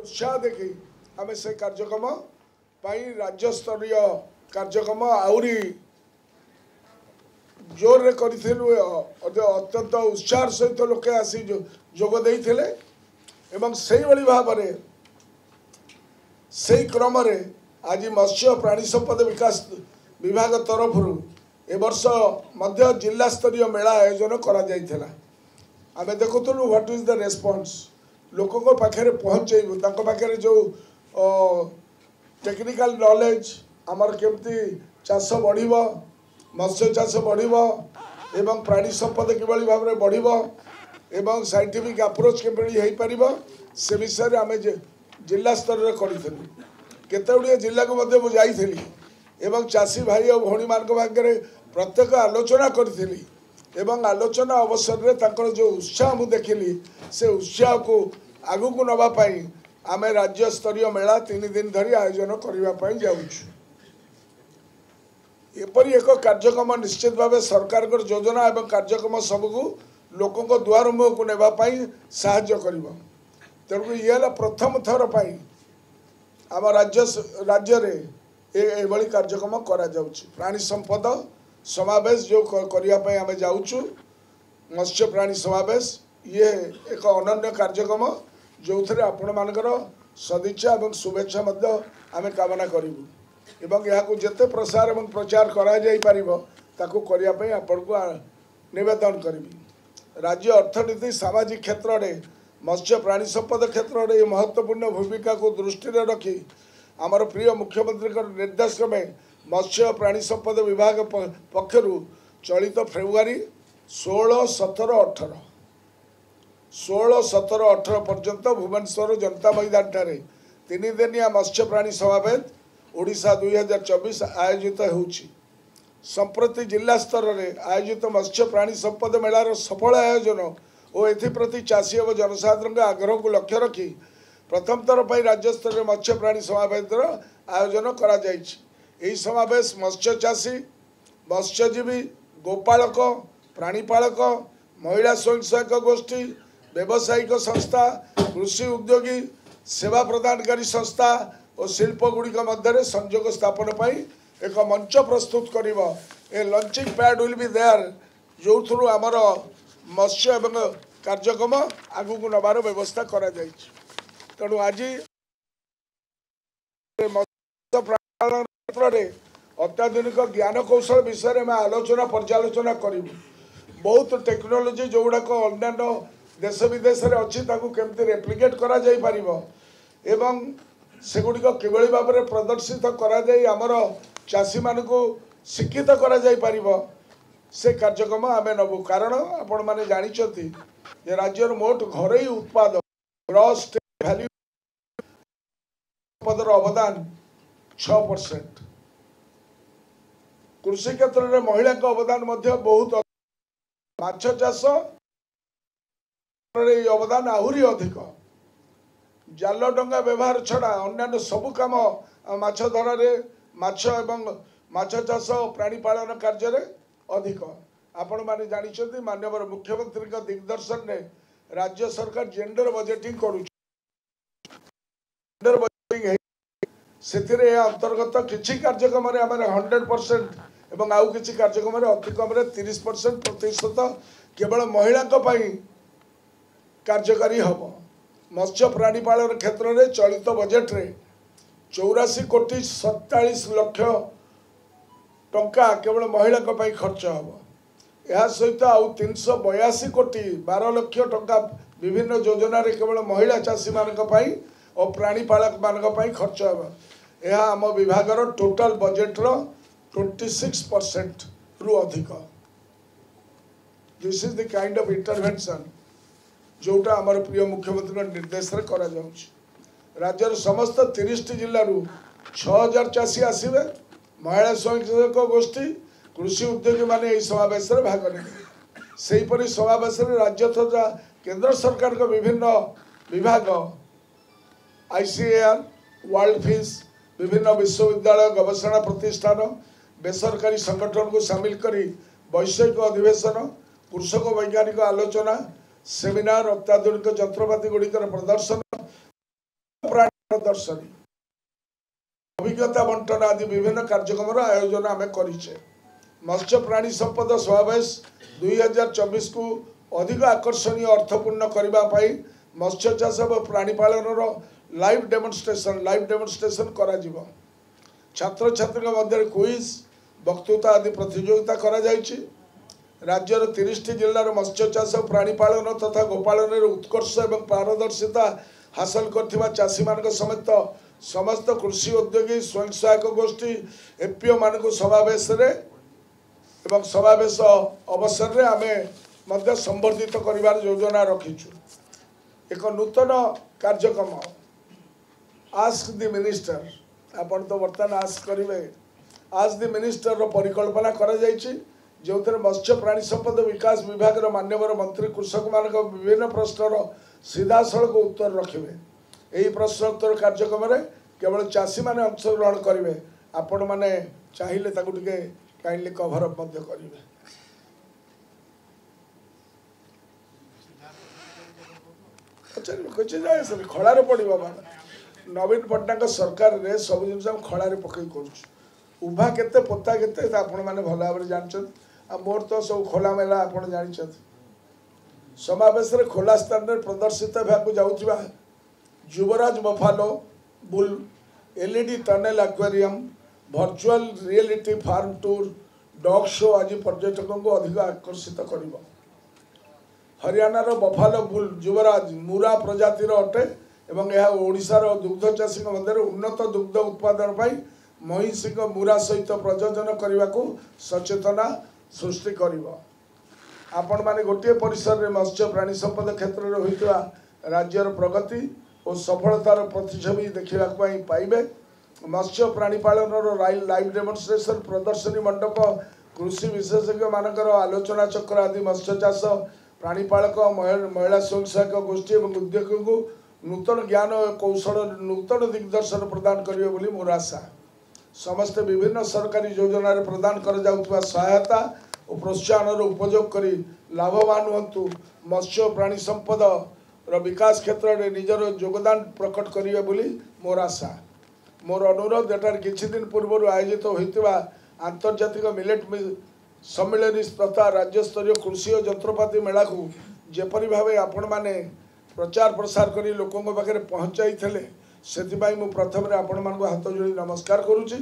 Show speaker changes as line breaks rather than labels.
उत्साह देखी आम से कार्यक्रम राज्य स्तरीय कार्यक्रम आउरी जोर रे करिथिलु अत्यंत उत्साह सहित लोके आसी जोग देइथिले एवं सेही भली भाबरे सेही क्रम रे आज मत्स्य प्राणी संपद विकास विभाग तरफ ए वर्ष मध्य जिला स्तरीय मेला आयोजन करा जाइथिला। आमे देखुतलु व्हाट इज द रेस्पॉन्स लोकों को पाखे पहुँचेबू तांको पाखे जो टेक्निकल नॉलेज आमर केमती चाष बढ़िबो मत्स्य चाष बढ़िबो एवं प्राणी संपद किभली भाव में बढ़िबो एवं साइंटिफिक अप्रोच केभली हेई परिबो से विषय आम जिला स्तर में करिथिलु। केतेगुड़िए जिला को मध्य मु जाइथिली एवं चाषी भाई और भौणी मान भाग्य प्रत्येक आलोचना करी एवं आलोचना अवसर में तांकर जो उत्साह मु देखिली से उत्साह को आगु को नवापाई आम राज्य स्तरीय मेला 3 दिन धरी आयोजन करने जाऊँ। एपरी एक कार्यक्रम निश्चित भाव सरकार योजना एवं कार्यक्रम सबको लोकों द्वार मुह को नेबाई साहाय्य कर तेणु ये प्रथम थर पर आम राज्य ये कार्यक्रम करा जाउछि। प्राणी संपद समावेश जो करने आम जाऊँ मत्स्य प्राणी समावेश ये एक अनन्य कार्यक्रम जो थे आपण मानकर सदिच्छा और शुभेच्छा आम कामना करूँ एवं यहाँ जिते प्रसार और प्रचार करने आपण को निवेदन करी। राज्य अर्थनीति सामाजिक क्षेत्र में मत्स्य प्राणी संपद क्षेत्र में महत्वपूर्ण भूमिका को दृष्टि रखी आमर प्रिय मुख्यमंत्री निर्देश में मत्स्य प्राणी संपद विभाग पक्षर चलित फेब्रुआरी 16, 17, 18 पर्यंत भुवनेश्वर जनता मैदान ठारे 3 दिनिया मत्स्य प्राणी समावेश ओडिशा 2024 आयोजित होउछि। संप्रति जिला स्तर में आयोजित मत्स्य प्राणी संपद मेलार सफल आयोजन और एप्रति चाषी और जनसाधारण आग्रह को लक्ष्य रखी प्रथम थर पर राज्य स्तर में मत्स्य प्राणी समावेश आयोजन करा जाइछि। समावेश मत्स्य चाषी मत्स्यजीवी गोपालक प्राणीपालक महिला स्वयं सहायक गोष्ठी व्यावसायिक संस्था कृषि उद्योगी सेवा प्रदानकारी संस्था और शिल्प गुड़िक मध्य संयोग स्थापन पर एक मंच प्रस्तुत कर launching pad will be there जो थ्रू आमर मत्स्य एवं कार्यक्रम आगू को नबार व्यवस्था करा जाइछि। तेणु आज मत्स्य पालन क्षेत्र में अत्याधुनिक ज्ञान कौशल विषय में आलोचना पर्यालोचना करूँ। बहुत टेक्नोलोजी जो गुड़ाक अन्य देश विदेश में अच्छी केमती रेप्लिकेट करा जाई परिबो एवं सेगुड़िक किभली भाव में प्रदर्शित करा जाई आमर चाषी मान को शिक्षित करा जाई परिबो से कार्यक्रम आम नबू। कारण आपण माने जानिछथि जे राज्यर मोट घरोई उत्पाद ग्रॉस वैल्यू पदर अवदान 6%। कृषि क्षेत्र में महिला अवदान बहुत माछ चाष अवदान आहरी अधिक जाल डंगा व्यवहार छड़ा अन्य सबु काम माछ धरारे माछ एवं माछ चाष प्राणी पालन कार्य अधिक। आपण माने जानिछथि माननीय मुख्यमंत्री का दिग्दर्शन ने राज्य सरकार जेंडर बजेटिंग करू से अंतर्गत किसी कार्यक्रम 100% एवं आउ किसी कार्यक्रम अति कम 30% केवल महिला कार्यकारी हम। मत्स्य प्राणी पालन क्षेत्र में चलित बजेट रे 84 कोटी 47 लक्ष टंका केवल महिला खर्च हम। यह सहित आउ 382 कोटी 12 लक्ष टंका विभिन्न योजना रे केवल महिला चाषी मान और प्राणीपालक मान खर्च हम। यह आम विभागर टोटाल बजेट रो 26% रु अधिक। This is the kind of intervention जोटा आमर प्रिय मुख्यमंत्री निर्देश रे करा जाउछि। राज्यर समस्त 30 जिलू 6000 चाषी आसवे महिला स्वयंसेवक गोष्ठी कृषि उद्योगी माने समावेश भाग ने समावेश राज्य तथा केंद्र सरकार का विभिन्न विभाग ICAR वर्ल्ड फिश विभिन्न विश्वविद्यालय गवेषणा प्रतिष्ठान बेसरकारी संगठन को सामिल करी वैषयिक अधिवेशन कृषक वैज्ञानिक आलोचना सेमिनार अत्याधुनिक जंत्रपाति गुड़िकर प्रदर्शन प्राणी प्रदर्शनी अभिज्ञता बंटन आदि विभिन्न कार्यक्रम आयोजन आम करे मत्स्य प्राणी संपद समावेश 2024 को अधिक आकर्षणीय अर्थपूर्ण करने मत्स्य चाष और प्राणीपालन लाइव डेमोन्स्ट्रेशन करा जिवो। छात्र छात्री मध्य क्विज वक्तृता आदि प्रतियोगिता करा जायछि। राज्यर 30 जिल्लार मत्स्य चाष प्राणीपालन तथा गोपालन उत्कर्ष एवं पारदर्शिता हासिल करथिबा चाषी मान समेत समस्त कृषि उद्योगी स्वयं सहायक गोष्ठी एपीओ मान समावेश अवसर रे आमे मध्य संवर्धित करिवार योजना रखिछु। एक नूतन कार्यक्रम आस्क द मिनिस्टर आपण तो बर्तमान आस्क करिवे आज द मिनिस्टर रो परिकल्पना करा जायछि जो मत्स्य प्राणी संपद विकास विभाग मान्यवर मंत्री कृषक मान विभिन्न प्रश्नर सीधा सड़क उत्तर रखिए। यही प्रश्नोत्तर कार्यक्रम में केवल चाषी मैंने अंशग्रहण करेंगे। आपण मैंने चाहिए काइंडली कभर अप करेंगे। खड़ार पड़ा नवीन पट्टनायक सरकार रे सब जिन खड़ार पकई करुभा केते पोता केते आपण मैंने भल भाव जानते मोर तो सब खोला मेला आप जानते समावेश खोला स्थान में प्रदर्शित होगा जाऊा Yuvraj buffalo bull LED tunnel aquarium virtual reality farm tour dog show आज पर्यटकों को अधिक आकर्षित कर। हरियाणार बफालो बुल युवराज मुरा प्रजातिर अटे एवं यह ओडिशार दुग्ध चाषी मध्य उन्नत दुग्ध उत्पादन पर महिषी मुरा सहित प्रजनन करने को सचेतना सृष्टि कर। आपण माने गोटे परिसर में मत्स्य प्राणी संपद क्षेत्र में होता राज्यर प्रगति और सफलतार प्रतिछवि देखा पाइबे। मत्स्य प्राणीपालन लाइव डेमोन्स्ट्रेशन प्रदर्शनी मंडप कृषि विशेषज्ञ मानकर आलोचना चक्र आदि मत्स्य चाष प्राणीपालक महिला स्वयं सहायक गोष्ठी और उद्योग को नूतन ज्ञान और कौशल नूतन दिग्दर्शन प्रदान करेंगे बोली मोर आशा। समस्त विभिन्न सरकारी योजना प्रदान कर जाउथबा सहायता और प्रोत्साहन उपयोग करी लाभवान हूँ। मत्स्य प्राणी संपद विकास क्षेत्र में निजर योगदान प्रकट करेंगे बोली मोर आशा। मोर अनुरोध एटार किछि दिन पूर्व आयोजित होइतिबा आंतर्जातिक मिलेट सम्मेलन तथा राज्यस्तरीय कृषि और जंत्रपाति मेला को जेपरी भावे आपण माने प्रचार प्रसार करी लोकों पाखे पहुँचाई थे से प्रथम आपण मान हाथ जोड़ी नमस्कार करुच्ची।